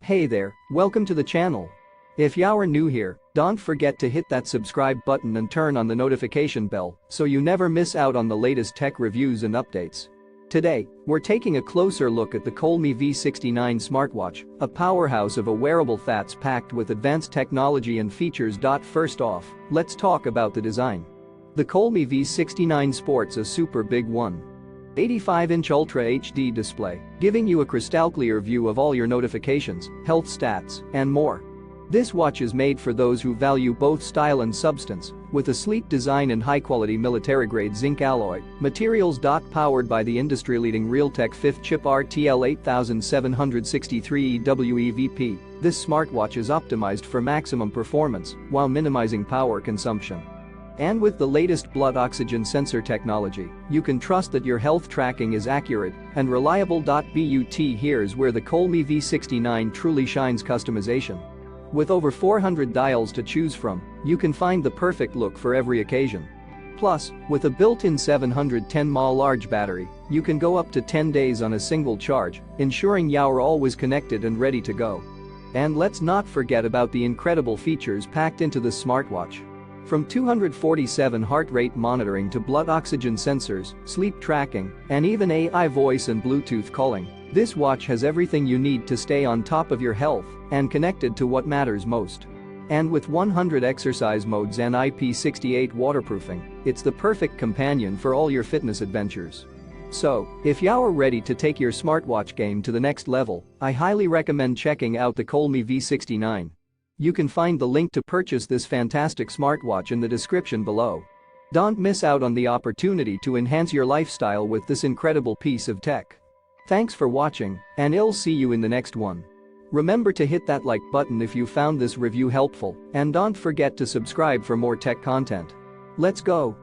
Hey there, welcome to the channel. If you are new here, don't forget to hit that subscribe button and turn on the notification bell so you never miss out on the latest tech reviews and updates. Today, we're taking a closer look at the Xiaomi V69 smartwatch, a powerhouse of a wearable that's packed with advanced technology and features. First off, let's talk about the design. The Xiaomi V69 sports a super big 185-inch Ultra HD display, giving you a crystal clear view of all your notifications, health stats, and more. This watch is made for those who value both style and substance, with a sleek design and high-quality military-grade zinc alloy materials. Powered by the industry-leading Realtek 5th chip RTL 8763 WEVP, this smartwatch is optimized for maximum performance while minimizing power consumption. And with the latest blood oxygen sensor technology, you can trust that your health tracking is accurate and reliable. But here's where the Xiaomi V69 truly shines: customization. With over 400 dials to choose from, you can find the perfect look for every occasion. Plus, with a built-in 710 mAh large battery, you can go up to 10 days on a single charge, ensuring you're always connected and ready to go. And let's not forget about the incredible features packed into the smartwatch. From 247 heart rate monitoring to blood oxygen sensors, sleep tracking, and even AI voice and Bluetooth calling, this watch has everything you need to stay on top of your health and connected to what matters most. And with 100 exercise modes and IP68 waterproofing, it's the perfect companion for all your fitness adventures. So, if you're ready to take your smartwatch game to the next level, I highly recommend checking out the Xiaomi V69. You can find the link to purchase this fantastic smartwatch in the description below. Don't miss out on the opportunity to enhance your lifestyle with this incredible piece of tech. Thanks for watching, and I'll see you in the next one. Remember to hit that like button if you found this review helpful, and don't forget to subscribe for more tech content. Let's go.